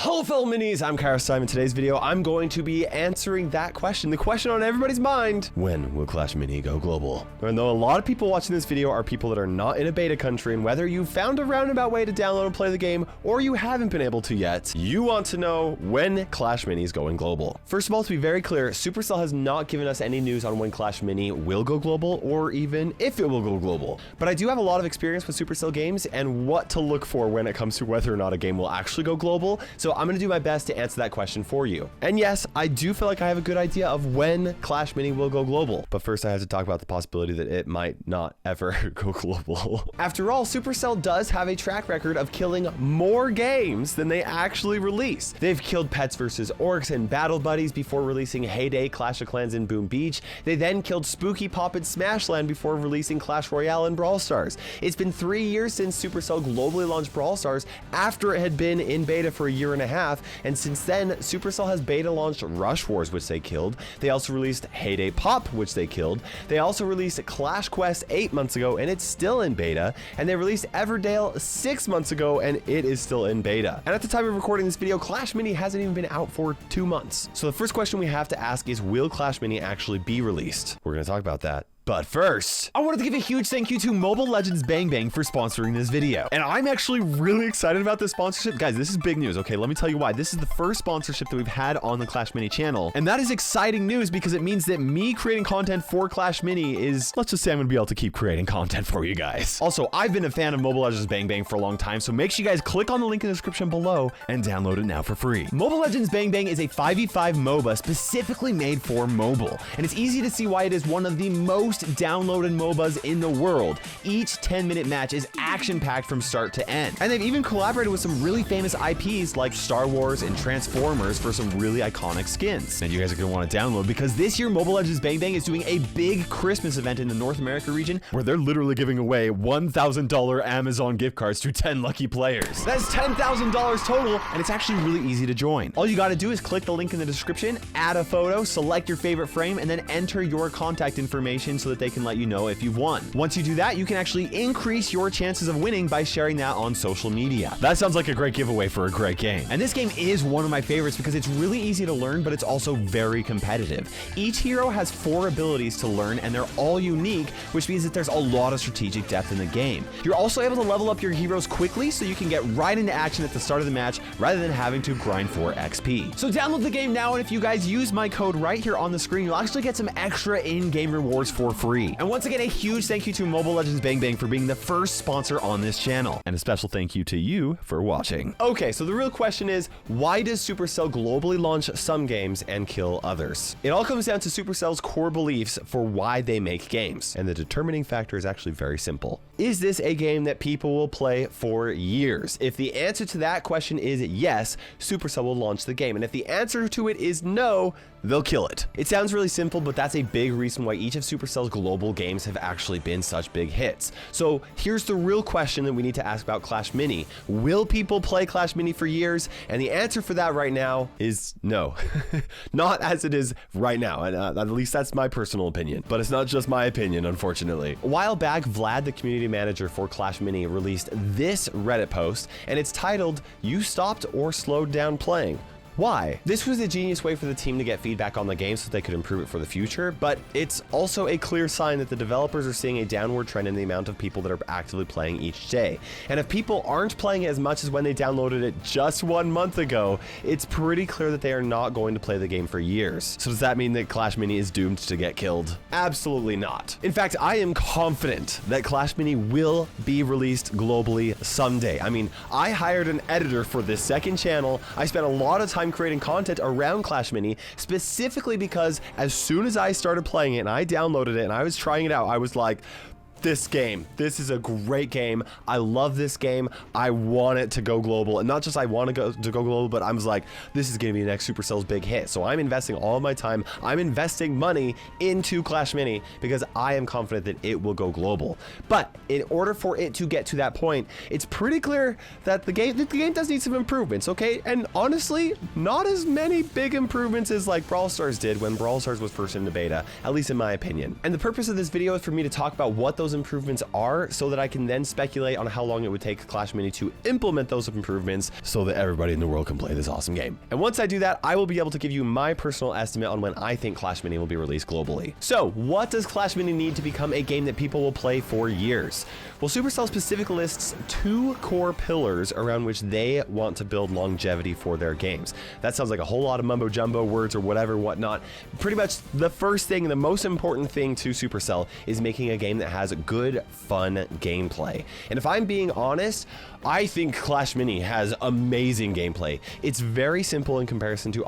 Hello fellow minis, I'm KairosTime. In today's video, I'm going to be answering that question, the question on everybody's mind. When will Clash Mini go global? And though a lot of people watching this video are people that are not in a beta country, and whether you found a roundabout way to download and play the game, or you haven't been able to yet, you want to know when Clash Mini is going global. First of all, to be very clear, Supercell has not given us any news on when Clash Mini will go global, or even if it will go global. But I do have a lot of experience with Supercell games and what to look for when it comes to whether or not a game will actually go global. So I'm going to do my best to answer that question for you. And yes, I do feel like I have a good idea of when Clash Mini will go global. But first I have to talk about the possibility that it might not ever go global. After all, Supercell does have a track record of killing more games than they actually release. They've killed Pets vs. Orcs and Battle Buddies before releasing Heyday, Clash of Clans, and Boom Beach. They then killed Spooky Pop and Smashland before releasing Clash Royale and Brawl Stars. It's been 3 years since Supercell globally launched Brawl Stars after it had been in beta for a year and a half. And since then, Supercell has beta launched Rush Wars, which they killed. They also released Heyday Pop, which they killed. They also released Clash Quest 8 months ago, and it's still in beta. And they released Everdale 6 months ago, and it is still in beta. And at the time of recording this video, Clash Mini hasn't even been out for 2 months. So the first question we have to ask is, will Clash Mini actually be released? We're going to talk about that. But first, I wanted to give a huge thank you to Mobile Legends Bang Bang for sponsoring this video. And I'm actually really excited about this sponsorship. Guys, this is big news, okay? Let me tell you why. This is the first sponsorship that we've had on the Clash Mini channel. And that is exciting news because it means that me creating content for Clash Mini is, let's just say I'm gonna be able to keep creating content for you guys. Also, I've been a fan of Mobile Legends Bang Bang for a long time, so make sure you guys click on the link in the description below and download it now for free. Mobile Legends Bang Bang is a 5v5 MOBA specifically made for mobile. And it's easy to see why it is one of the most downloaded MOBAs in the world. Each 10-minute match is action-packed from start to end. And they've even collaborated with some really famous IPs like Star Wars and Transformers for some really iconic skins. And you guys are gonna want to download because this year Mobile Legends Bang Bang is doing a big Christmas event in the North America region where they're literally giving away $1,000 Amazon gift cards to 10 lucky players. That's $10,000 total, and it's actually really easy to join. All you gotta do is click the link in the description, add a photo, select your favorite frame, and then enter your contact information so that they can let you know if you've won. Once you do that, you can actually increase your chances of winning by sharing that on social media. That sounds like a great giveaway for a great game. And this game is one of my favorites because it's really easy to learn, but it's also very competitive. Each hero has 4 abilities to learn, and they're all unique, which means that there's a lot of strategic depth in the game. You're also able to level up your heroes quickly so you can get right into action at the start of the match rather than having to grind for XP. So download the game now, and if you guys use my code right here on the screen, you'll actually get some extra in-game rewards for free. And once again, a huge thank you to Mobile Legends Bang Bang for being the first sponsor on this channel. And a special thank you to you for watching. Okay, so the real question is, why does Supercell globally launch some games and kill others? It all comes down to Supercell's core beliefs for why they make games. And the determining factor is actually very simple. Is this a game that people will play for years? If the answer to that question is yes, Supercell will launch the game. And if the answer to it is no, they'll kill it. It sounds really simple, but that's a big reason why each of Supercell's global games have actually been such big hits. So here's the real question that we need to ask about Clash Mini. Will people play Clash Mini for years? And the answer for that right now is no. Not as it is right now, and at least that's my personal opinion. But it's not just my opinion, unfortunately. A while back, Vlad, the community manager for Clash Mini, released this Reddit post, and it's titled, "You stopped or slowed down playing. Why?" This was a genius way for the team to get feedback on the game so they could improve it for the future, but it's also a clear sign that the developers are seeing a downward trend in the amount of people that are actively playing each day. And if people aren't playing it as much as when they downloaded it just 1 month ago, it's pretty clear that they are not going to play the game for years. So does that mean that Clash Mini is doomed to get killed? Absolutely not. In fact, I am confident that Clash Mini will be released globally someday. I mean, I hired an editor for this second channel. I spent a lot of time creating content around Clash Mini specifically because as soon as I started playing it and I downloaded it and I was trying it out, I was like, this is a great game. I love this game. I want it to go global. And not just I want to go global, but I was like, this is going to be next Supercell's big hit. So I'm investing all my time. I'm investing money into Clash Mini because I am confident that it will go global. But in order for it to get to that point, it's pretty clear that the game does need some improvements, okay? And honestly, not as many big improvements as like Brawl Stars did when Brawl Stars was first into beta, at least in my opinion. And the purpose of this video is for me to talk about what those those improvements are so that I can then speculate on how long it would take Clash Mini to implement those improvements so that everybody in the world can play this awesome game. And once I do that, I will be able to give you my personal estimate on when I think Clash Mini will be released globally. So what does Clash Mini need to become a game that people will play for years? Well, Supercell specifically lists 2 core pillars around which they want to build longevity for their games. That sounds like a whole lot of mumbo jumbo words or whatever, whatnot. Pretty much the first thing, the most important thing to Supercell is making a game that has good, fun gameplay. And if I'm being honest, I think Clash Mini has amazing gameplay. It's very simple in comparison to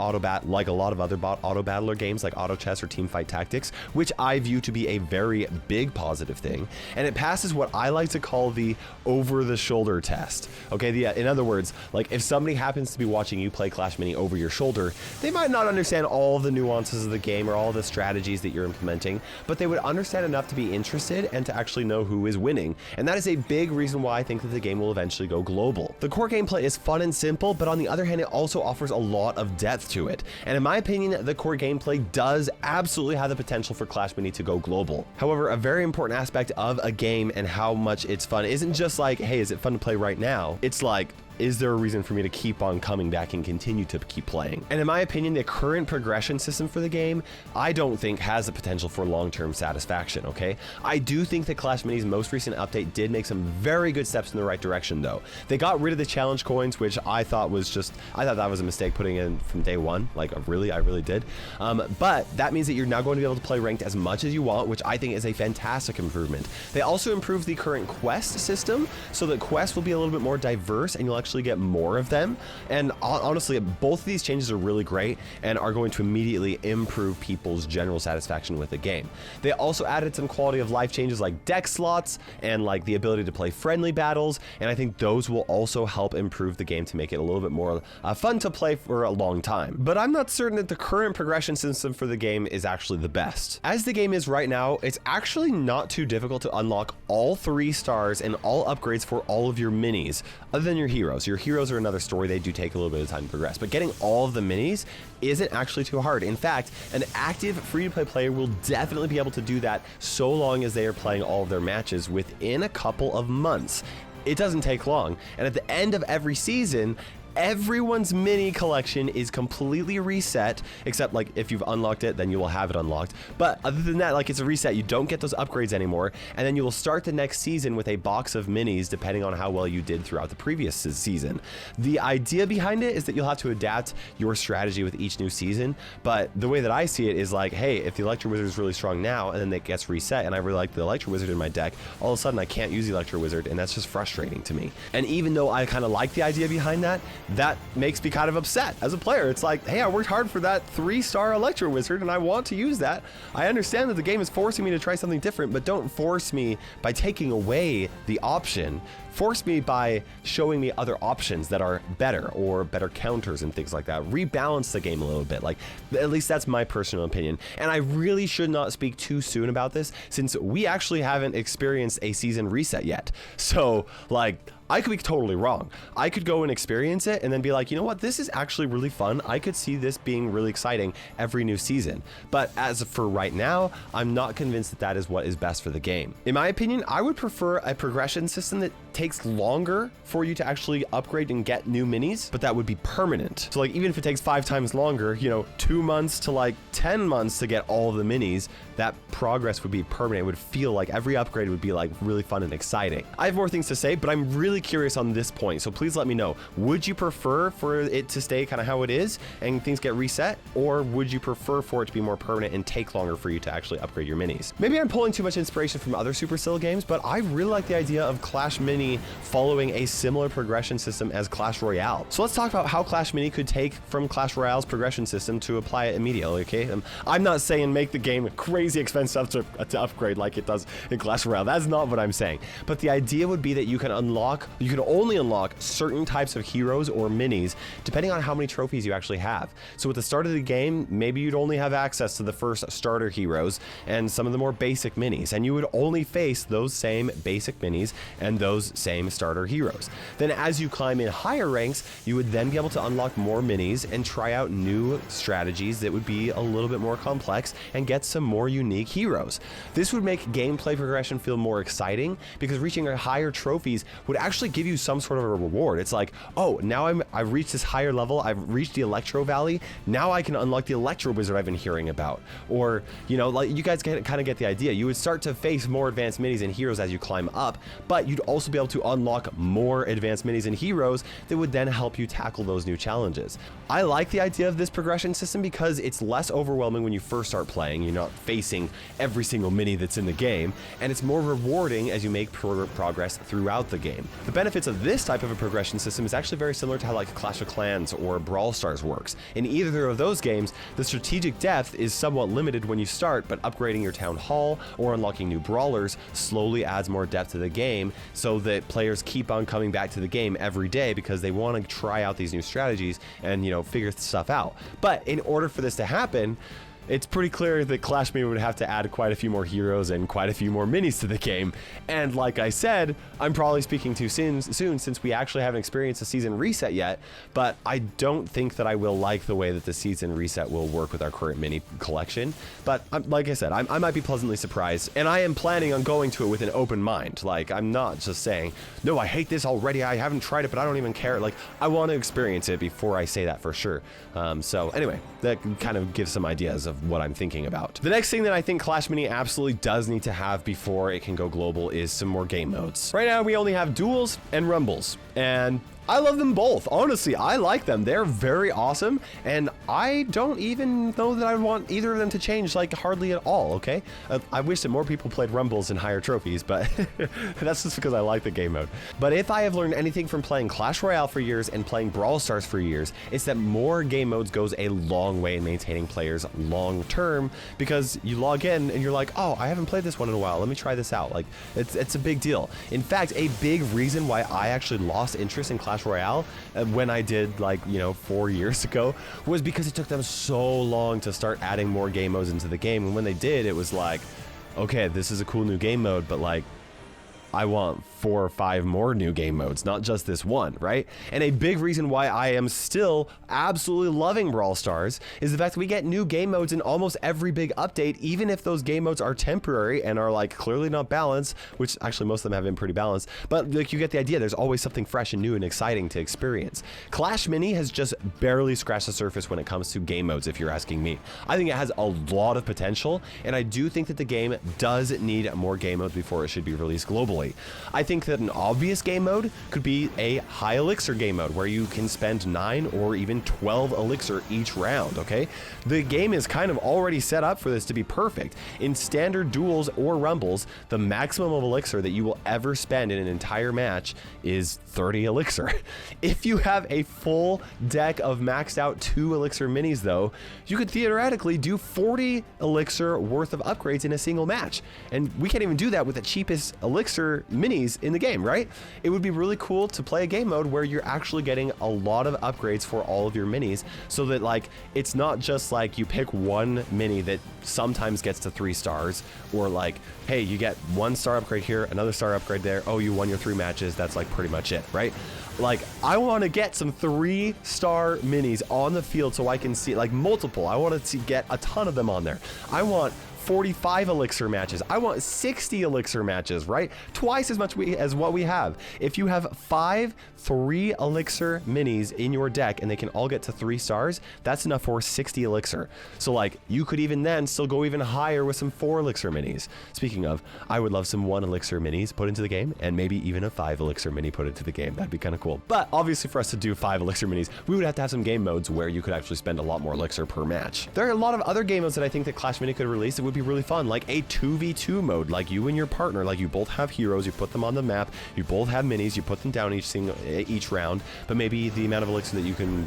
like a lot of other auto battler games like Auto Chess or Teamfight Tactics, which I view to be a very big positive thing. And it passes what I like to call the over-the-shoulder test. Okay, in other words, like if somebody happens to be watching you play Clash Mini over your shoulder, they might not understand all the nuances of the game or all the strategies that you're implementing, but they would understand enough to be interested and to actually know who is winning. And that is a big reason why I think that the game will eventually go global. The core gameplay is fun and simple, but on the other hand, it also offers a lot of depth to it. And in my opinion, the core gameplay does absolutely have the potential for Clash Mini to go global. However, a very important aspect of a game and how much it's fun isn't just like, hey, is it fun to play right now? It's like, is there a reason for me to keep on coming back and continue to keep playing? And in my opinion, the current progression system for the game, I don't think has the potential for long-term satisfaction, okay? I do think that Clash Mini's most recent update did make some very good steps in the right direction though. They got rid of the challenge coins, which I thought that was a mistake putting in from day one. Like I really did. But that means that you're now going to be able to play ranked as much as you want, which I think is a fantastic improvement. They also improved the current quest system so that quests will be a little bit more diverse and you'll actually get more of them. And honestly, both of these changes are really great and are going to immediately improve people's general satisfaction with the game. They also added some quality of life changes like deck slots and like the ability to play friendly battles, and I think those will also help improve the game to make it a little bit more fun to play for a long time. But I'm not certain that the current progression system for the game is actually the best. As the game is right now, it's actually not too difficult to unlock all 3 stars and all upgrades for all of your minis, other than your heroes. Your heroes are another story. They do take a little bit of time to progress, but getting all of the minis isn't actually too hard. In fact, an active free-to-play player will definitely be able to do that so long as they are playing all of their matches within a couple of months. It doesn't take long, and at the end of every season, everyone's mini collection is completely reset, except like if you've unlocked it, then you will have it unlocked. But other than that, like it's a reset, you don't get those upgrades anymore, and then you will start the next season with a box of minis depending on how well you did throughout the previous season. The idea behind it is that you'll have to adapt your strategy with each new season, but the way that I see it is like, hey, if the Electro Wizard is really strong now and then it gets reset and I really like the Electro Wizard in my deck, all of a sudden I can't use the Electro Wizard, and that's just frustrating to me. And even though I kind of like the idea behind that, that makes me kind of upset as a player. It's like, hey, I worked hard for that 3-star Electro Wizard and I want to use that. I understand that the game is forcing me to try something different, but don't force me by taking away the option. Force me by showing me other options that are better or better counters and things like that. Rebalance the game a little bit. Like, at least that's my personal opinion. And I really should not speak too soon about this since we actually haven't experienced a season reset yet. So like, I could be totally wrong. I could go and experience it and then be like, you know what, this is actually really fun. I could see this being really exciting every new season. But as for right now, I'm not convinced that that is what is best for the game. In my opinion, I would prefer a progression system that takes longer for you to actually upgrade and get new minis, but that would be permanent. So like, even if it takes 5 times longer, you know, 2 months to like 10 months to get all of the minis, that progress would be permanent. It would feel like every upgrade would be like really fun and exciting. I have more things to say, but I'm really curious on this point, so please let me know. Would you prefer for it to stay kind of how it is and things get reset, or would you prefer for it to be more permanent and take longer for you to actually upgrade your minis? Maybe I'm pulling too much inspiration from other Supercell games, but I really like the idea of Clash Mini following a similar progression system as Clash Royale. So let's talk about how Clash Mini could take from Clash Royale's progression system to apply it immediately, okay? I'm not saying make the game crazy expensive to upgrade like it does in Clash Royale. That's not what I'm saying. But the idea would be that you can unlock you can only unlock certain types of heroes or minis depending on how many trophies you actually have. So at the start of the game, maybe you'd only have access to the first starter heroes and some of the more basic minis, and you would only face those same basic minis and those same starter heroes. Then as you climb in higher ranks, you would then be able to unlock more minis and try out new strategies that would be a little bit more complex and get some more unique heroes. This would make gameplay progression feel more exciting because reaching higher trophies would actually give you some sort of a reward. It's like, oh, now I've reached this higher level, I've reached the Electro Valley, now I can unlock the Electro Wizard I've been hearing about. Or, you know, like, you guys kind of get the idea. You would start to face more advanced minis and heroes as you climb up, but you'd also be able to unlock more advanced minis and heroes that would then help you tackle those new challenges. I like the idea of this progression system because it's less overwhelming when you first start playing. You're not facing every single mini that's in the game, and it's more rewarding as you make progress throughout the game. The benefits of this type of a progression system is actually very similar to how like Clash of Clans or Brawl Stars works. In either of those games, the strategic depth is somewhat limited when you start, but upgrading your town hall or unlocking new brawlers slowly adds more depth to the game so that players keep on coming back to the game every day because they want to try out these new strategies and, you know, figure stuff out. But in order for this to happen, it's pretty clear that Clash Mania would have to add quite a few more heroes and quite a few more minis to the game. And like I said, I'm probably speaking too soon since we actually haven't experienced a season reset yet, but I don't think that I will like the way that the season reset will work with our current mini collection. But like I said, I might be pleasantly surprised, and I am planning on going to it with an open mind. Like, I'm not just saying, no, I hate this already, I haven't tried it, but I don't even care. Like, I want to experience it before I say that for sure. So anyway, that kind of gives some ideas of what I'm thinking about. The next thing that I think Clash Mini absolutely does need to have before it can go global is some more game modes. Right now we only have duels and rumbles, and I love them both. Honestly, I like them. They're very awesome, and I don't even know that I want either of them to change, like, hardly at all, okay? I wish that more people played Rumbles and higher trophies, but that's just because I like the game mode. But if I have learned anything from playing Clash Royale for years and playing Brawl Stars for years, it's that more game modes goes a long way in maintaining players long term, because you log in and you're like, oh, I haven't played this one in a while. Let me try this out. Like, it's a big deal. In fact, a big reason why I actually lost interest in Clash Royale when I did, like, you know, 4 years ago was because it took them so long to start adding more game modes into the game. And when they did, it was like, okay, this is a cool new game mode, but like, I want 4 or 5 more new game modes, not just this one, right? And a big reason why I am still absolutely loving Brawl Stars is the fact that we get new game modes in almost every big update, even if those game modes are temporary and are like clearly not balanced, which actually most of them have been pretty balanced, but like, you get the idea. There's always something fresh and new and exciting to experience. Clash Mini has just barely scratched the surface when it comes to game modes, if you're asking me. I think it has a lot of potential, and I do think that the game does need more game modes before it should be released globally. I think that an obvious game mode could be a high elixir game mode where you can spend 9 or even 12 elixir each round, okay? The game is kind of already set up for this to be perfect. In standard duels or rumbles, the maximum of elixir that you will ever spend in an entire match is 30 elixir. If you have a full deck of maxed out 2 elixir minis though, you could theoretically do 40 elixir worth of upgrades in a single match. And we can't even do that with the cheapest elixir minis in the game, right? It would be really cool to play a game mode where you're actually getting a lot of upgrades for all of your minis, so that like, it's not just like you pick one mini that sometimes gets to 3 stars, or like, hey, you get 1 star upgrade here, another star upgrade there, oh, you won your 3 matches, that's like pretty much it, right? Like, I want to get some 3-star minis on the field so I can see, like, multiple. I want to get a ton of them on there. I want 45 elixir matches. I want 60 elixir matches, right? Twice as much as what we have. If you have 5 3 elixir minis in your deck and they can all get to 3 stars, that's enough for 60 elixir. So like, you could even then still go even higher with some 4 elixir minis. Speaking of, I would love some 1 elixir minis put into the game, and maybe even a 5 elixir mini put into the game. That'd be kind of cool. But obviously, for us to do 5 elixir minis, we would have to have some game modes where you could actually spend a lot more elixir per match. There are a lot of other game modes that I think that Clash Mini could release that would would be really fun, like a 2v2 mode, like you and your partner, like you both have heroes, you put them on the map, you both have minis, you put them down each round, but maybe the amount of elixir that you can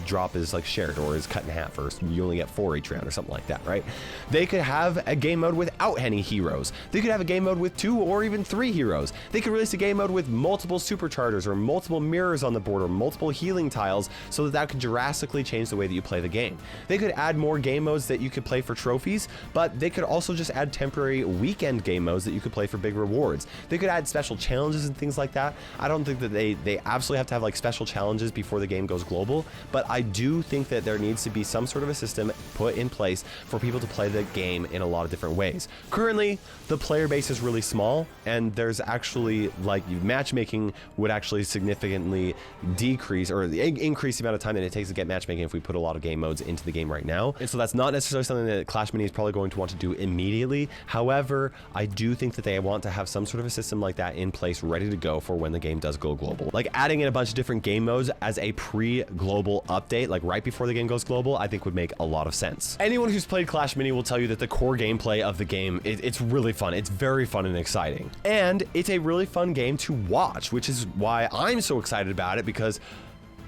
drop is like shared or is cut in half, or you only get 4 each round or something like that, right? They could have a game mode without any heroes. They could have a game mode with 2 or even 3 heroes. They could release a game mode with multiple superchargers or multiple mirrors on the board or multiple healing tiles, so that could drastically change the way that you play the game. They could add more game modes that you could play for trophies, but they could also just add temporary weekend game modes that you could play for big rewards. They could add special challenges and things like that. I don't think that they absolutely have to have like special challenges before the game goes global, but I do think that there needs to be some sort of a system put in place for people to play the game in a lot of different ways. Currently, the player base is really small, and there's actually like matchmaking would actually significantly decrease or increase the amount of time that it takes to get matchmaking if we put a lot of game modes into the game right now. And so that's not necessarily something that Clash Mini is probably going to want to do immediately. However, I do think that they want to have some sort of a system like that in place ready to go for when the game does go global. Like adding in a bunch of different game modes as a pre-global update, like right before the game goes global, I think would make a lot of sense. Anyone who's played Clash Mini will tell you that the core gameplay of the game, it's really fun. It's very fun and exciting. And it's a really fun game to watch, which is why I'm so excited about it, because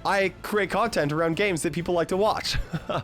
I create content around games that people like to watch.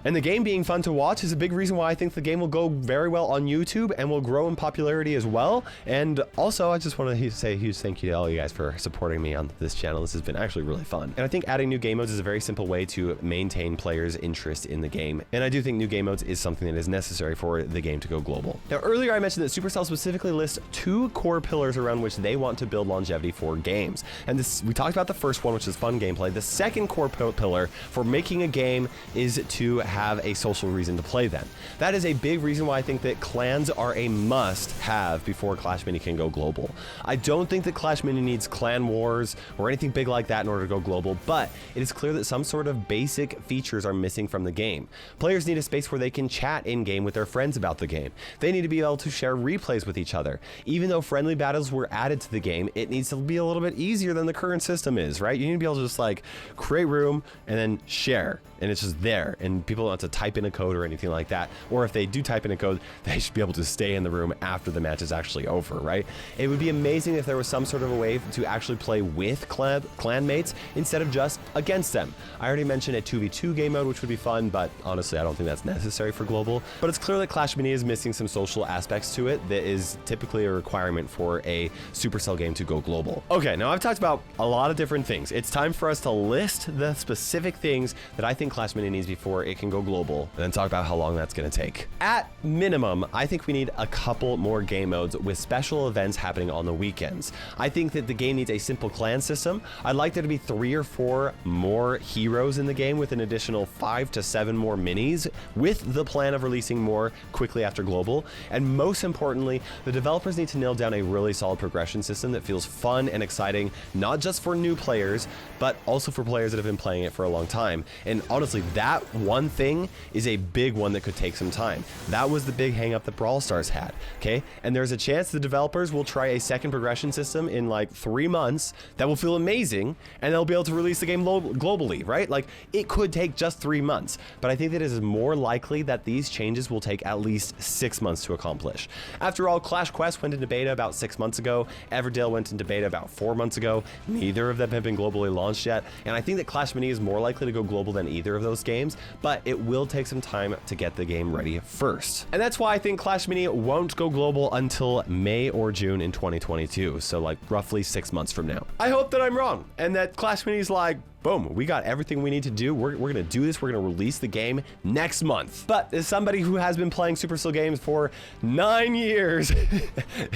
And the game being fun to watch is a big reason why I think the game will go very well on YouTube and will grow in popularity as well. And also, I just want to say a huge thank you to all you guys for supporting me on this channel. This has been actually really fun. And I think adding new game modes is a very simple way to maintain players' interest in the game. And I do think new game modes is something that is necessary for the game to go global. Now, earlier I mentioned that Supercell specifically lists 2 core pillars around which they want to build longevity for games. And this, we talked about the first one, which is fun gameplay. The second core pillar for making a game is to have a social reason to play them. That is a big reason why I think that clans are a must-have before Clash Mini can go global. I don't think that Clash Mini needs clan wars or anything big like that in order to go global, but it is clear that some sort of basic features are missing from the game. Players need a space where they can chat in-game with their friends about the game. They need to be able to share replays with each other. Even though friendly battles were added to the game, it needs to be a little bit easier than the current system is, right? You need to be able to just like create room and then share, and it's just there, and people don't have to type in a code or anything like that. Or if they do type in a code, they should be able to stay in the room after the match is actually over, right? It would be amazing if there was some sort of a way to actually play with clan mates instead of just against them. I already mentioned a 2v2 game mode, which would be fun, but honestly, I don't think that's necessary for global. But it's clear that Clash Mini is missing some social aspects to it that is typically a requirement for a Supercell game to go global. Okay, now I've talked about a lot of different things. It's time for us to list the specific things that I think Clash Mini needs before it can go global, and then talk about how long that's going to take. At minimum, I think we need a couple more game modes with special events happening on the weekends. I think that the game needs a simple clan system. I'd like there to be 3 or 4 more heroes in the game with an additional 5 to 7 more minis, with the plan of releasing more quickly after global. And most importantly, the developers need to nail down a really solid progression system that feels fun and exciting, not just for new players, but also for players that have been playing it for a long time. And honestly, that one thing is a big one that could take some time. That was the big hang up that Brawl Stars had, okay? And there's a chance the developers will try a second progression system in like 3 months that will feel amazing, and they'll be able to release the game globally, right? Like, it could take just 3 months, but I think that it is more likely that these changes will take at least 6 months to accomplish. After all, Clash Quest went into beta about 6 months ago, Everdale went into beta about 4 months ago, neither of them have been globally launched yet, and I think that Clash Mini is more likely to go global than either of those games, but it will take some time to get the game ready first. And that's why I think Clash Mini won't go global until May or June in 2022, so like roughly 6 months from now. I hope that I'm wrong, and that Clash Mini's like, boom, we got everything we need to do. We're gonna do this. We're gonna release the game next month. But as somebody who has been playing Supercell games for 9 years,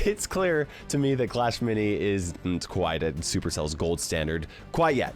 it's clear to me that Clash Mini isn't quite at Supercell's gold standard quite yet.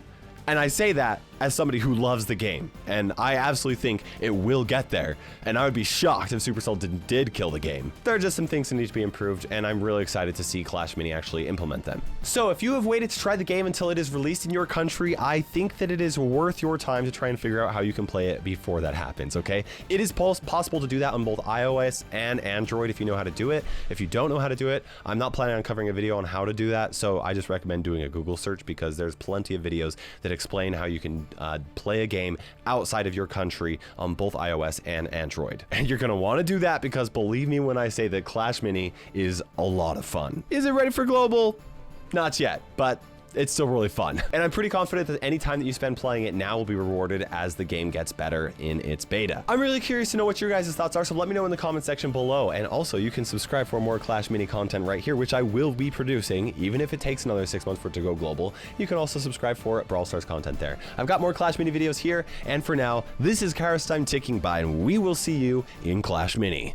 And I say that as somebody who loves the game, and I absolutely think it will get there, and I would be shocked if Supercell did kill the game. There are just some things that need to be improved, and I'm really excited to see Clash Mini actually implement them. So if you have waited to try the game until it is released in your country, I think that it is worth your time to try and figure out how you can play it before that happens, okay? It is possible to do that on both iOS and Android if you know how to do it. If you don't know how to do it, I'm not planning on covering a video on how to do that, so I just recommend doing a Google search, because there's plenty of videos that explain how you can play a game outside of your country on both iOS and Android. And you're going to want to do that because believe me when I say that Clash Mini is a lot of fun. Is it ready for global? Not yet, but it's still really fun. And I'm pretty confident that any time that you spend playing it now will be rewarded as the game gets better in its beta. I'm really curious to know what your guys' thoughts are, so let me know in the comment section below. And also, you can subscribe for more Clash Mini content right here, which I will be producing, even if it takes another 6 months for it to go global. You can also subscribe for Brawl Stars content there. I've got more Clash Mini videos here, and for now, this is KairosTime ticking by, and we will see you in Clash Mini.